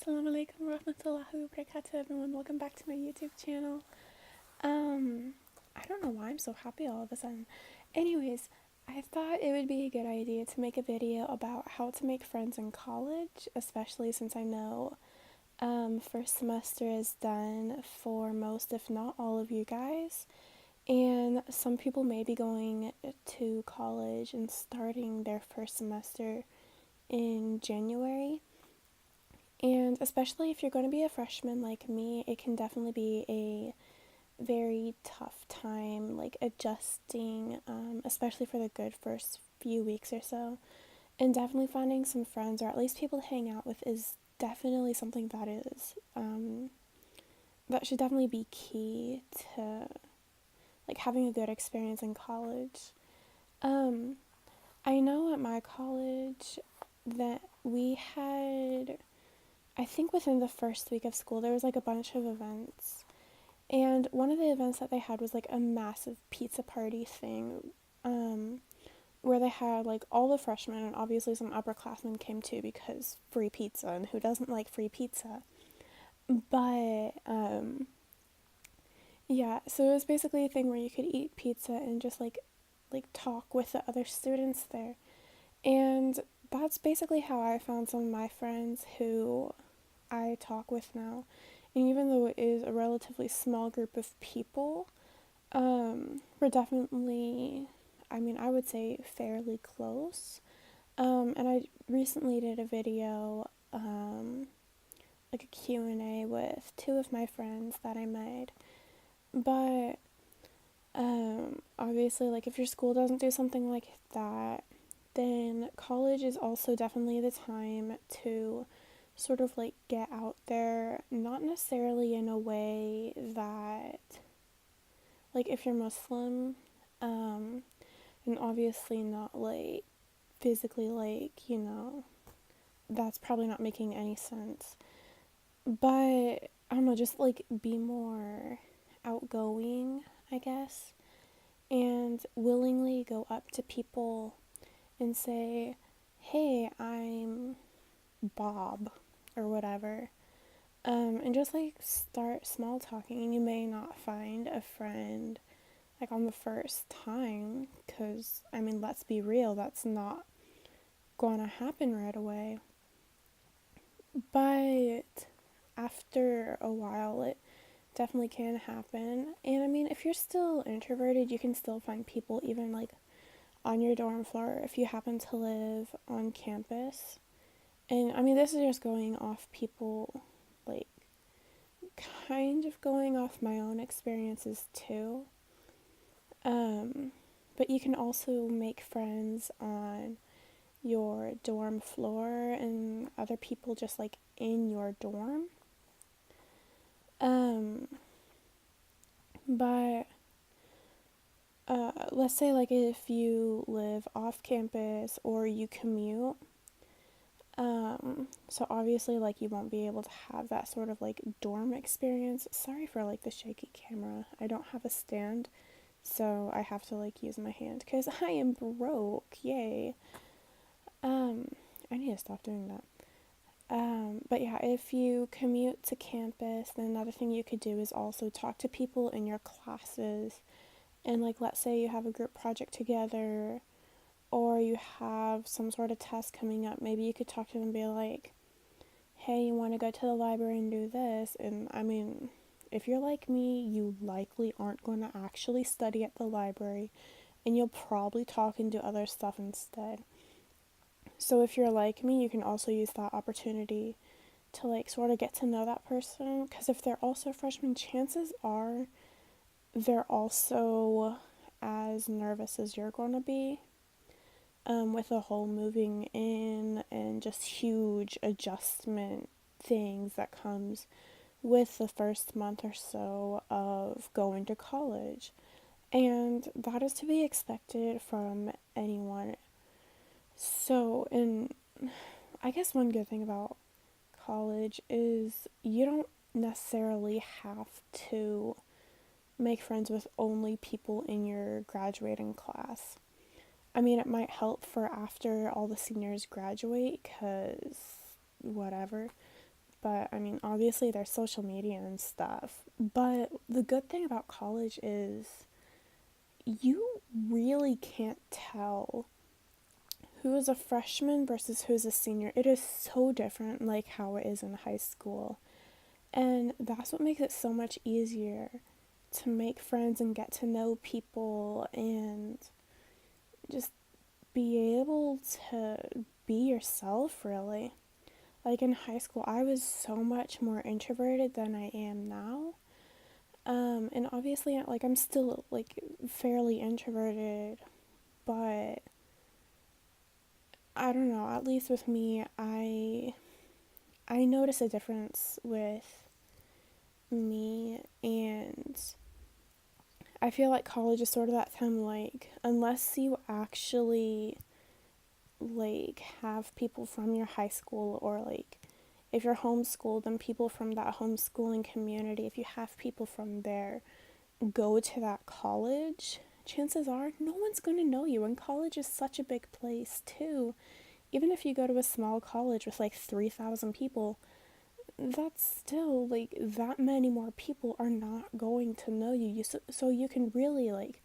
Assalamu alaikum warahmatullahi wabarakatuh, everyone. Welcome back to my YouTube channel. I don't know why I'm so happy all of a sudden. Anyways, I thought it would be a good idea to make a video about how to make friends in college, especially since I know first semester is done for most, if not all of you guys. And some people may be going to college and starting their first semester in January. And especially if you're going to be a freshman like me, it can definitely be a very tough time, like adjusting, especially for the good first few weeks or so. And definitely finding some friends or at least people to hang out with is definitely something that should definitely be key to like having a good experience in college. Um, I know at my college that we had, I think within the first week of school, there was like a bunch of events. And one of the events that they had was like a massive pizza party thing, where they had like all the freshmen and obviously some upperclassmen came too because free pizza, and who doesn't like free pizza? But yeah, so it was basically a thing where you could eat pizza and just like talk with the other students there. And that's basically how I found some of my friends who I talk with now. And even though it is a relatively small group of people, we're definitely, I mean, I would say fairly close. And I recently did a video, like a Q&A with two of my friends that I made. But obviously, like if your school doesn't do something like that, then college is also definitely the time to sort of like get out there, not necessarily in a way that, like if you're Muslim, and obviously not like physically, like, that's probably not making any sense. But I don't know, just like be more outgoing, I guess, and willingly go up to people and say, hey, I'm Bob, or whatever. And just like start small talking, and you may not find a friend like on the first time, because I mean, let's be real, that's not going to happen right away. But after a while, it definitely can happen. And I mean, if you're still introverted, you can still find people even like on your dorm floor if you happen to live on campus. And I mean, this is just going off people, like, kind of going off my own experiences too. Um, but you can also make friends on your dorm floor and other people just like in your dorm. Um, but let's say like if you live off campus or you commute, so obviously like you won't be able to have that sort of like dorm experience. Sorry for like the shaky camera. I don't have a stand, so I have to like use my hand because I am broke. Yay. Um, I need to stop doing that. But yeah, if you commute to campus, then another thing you could do is also talk to people in your classes. And like, let's say you have a group project together, or you have some sort of test coming up. Maybe you could talk to them and be like, hey, you want to go to the library and do this? And I mean, if you're like me, you likely aren't going to actually study at the library, and you'll probably talk and do other stuff instead. So if you're like me, you can also use that opportunity to like sort of get to know that person, because if they're also freshmen, chances are they're also as nervous as you're going to be, with the whole moving in and just huge adjustment things that comes with the first month or so of going to college. And that is to be expected from anyone. So, and I guess one good thing about college is you don't necessarily have to make friends with only people in your graduating class. I mean, it might help for after all the seniors graduate, because whatever. but I mean, obviously there's social media and stuff. But the good thing about college is you really can't tell who is a freshman versus who's a senior. It is so different, like how it is in high school. And that's what makes it so much easier to make friends and get to know people and just be able to be yourself, really. Like in high school, I was so much more introverted than I am now. And obviously, like I'm still like fairly introverted, but I don't know. At least with me, I notice a difference with me, and I feel like college is sort of that time, like unless you actually like have people from your high school, or like if you're homeschooled, then people from that homeschooling community, if you have people from there go to that college, chances are no one's going to know you. And college is such a big place too. Even if you go to a small college with like 3,000 people, that's still like that many more people are not going to know you. So you can really like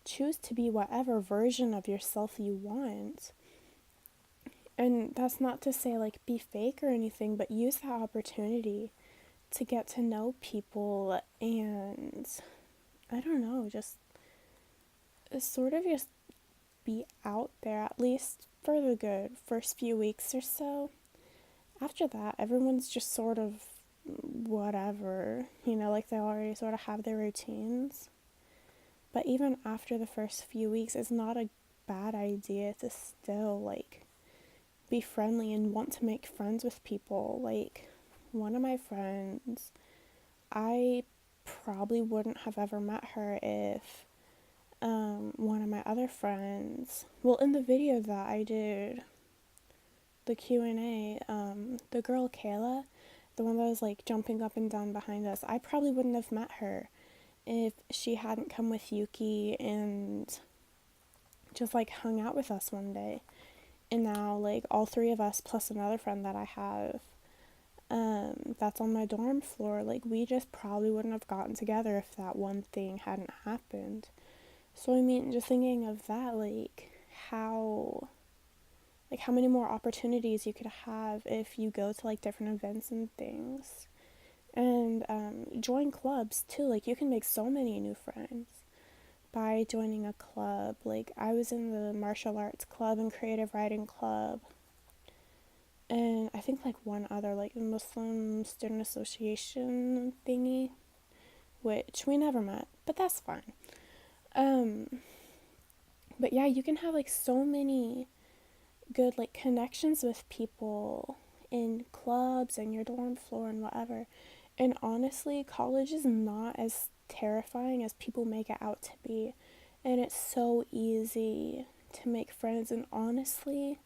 choose to be whatever version of yourself you want. And that's not to say like be fake or anything, but use that opportunity to get to know people and I don't know, just sort of just be out there, at least for the good first few weeks or so. After that, everyone's just sort of whatever, like they already sort of have their routines. But even after the first few weeks, it's not a bad idea to still like be friendly and want to make friends with people. Like one of my friends, I probably wouldn't have ever met her if one of my other friends, well, in the video that I did, the Q&A, the girl Kayla, the one that was like jumping up and down behind us, I probably wouldn't have met her if she hadn't come with Yuki and just like hung out with us one day. And now like all three of us plus another friend that I have, that's on my dorm floor, like we just probably wouldn't have gotten together if that one thing hadn't happened. So I mean, just thinking of that, how how many more opportunities you could have if you go to like different events and things, and join clubs too. Like you can make so many new friends by joining a club. Like I was in the martial arts club and creative writing club, and I think like one other, like the Muslim Student Association thingy, which we never met, but that's fine. Um, but yeah, you can have like so many good like connections with people in clubs and your dorm floor and whatever. And honestly, college is not as terrifying as people make it out to be. And it's so easy to make friends. And honestly,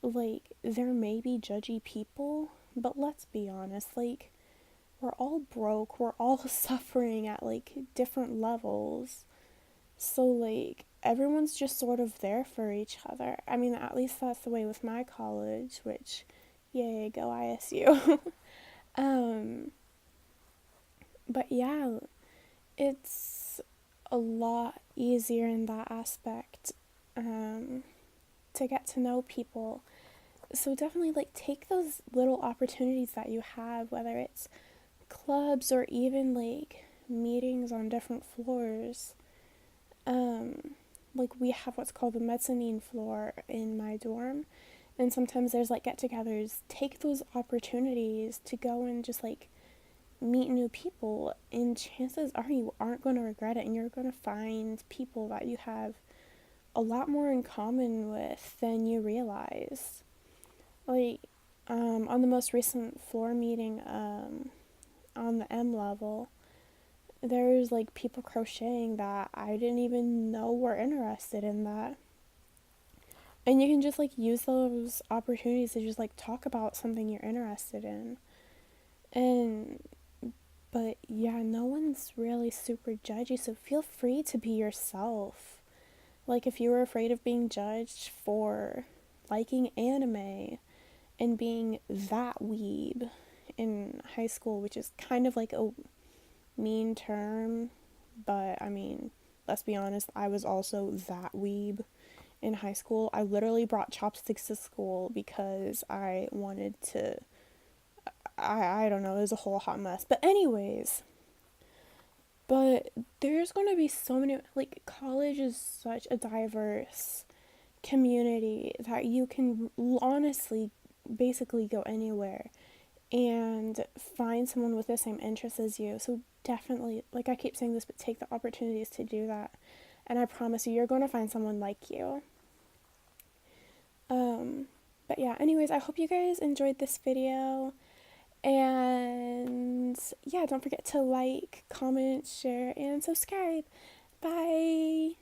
like, there may be judgy people, but let's be honest, like, we're all broke, we're all suffering at like different levels. So, like, everyone's just sort of there for each other. I mean, at least that's the way with my college, which, yay, go ISU. um, but yeah, it's a lot easier in that aspect, to get to know people. So definitely, like, take those little opportunities that you have, whether it's clubs or even, like, meetings on different floors. Like we have what's called the mezzanine floor in my dorm, and sometimes there's like get-togethers. Take those opportunities to go and just like meet new people, and chances are you aren't going to regret it, and you're going to find people that you have a lot more in common with than you realize. Like on the most recent floor meeting, on the M level, there's like people crocheting that I didn't even know were interested in that. And you can just like use those opportunities to just like talk about something you're interested in. And but yeah, no one's really super judgy, so feel free to be yourself. Like if you were afraid of being judged for liking anime and being that weeb, in high school, which is kind of like a mean term, but I mean, let's be honest, I was also that weeb in high school. I literally brought chopsticks to school because I wanted to. I don't know, it was a whole hot mess. But, anyways, but there's going to be so many, like, college is such a diverse community that you can honestly basically go anywhere and find someone with the same interests as you. So definitely, like I keep saying this, but take the opportunities to do that. And I promise you, you're going to find someone like you. Um, but yeah, anyways, I hope you guys enjoyed this video. And yeah, don't forget to like, comment, share, and subscribe. Bye.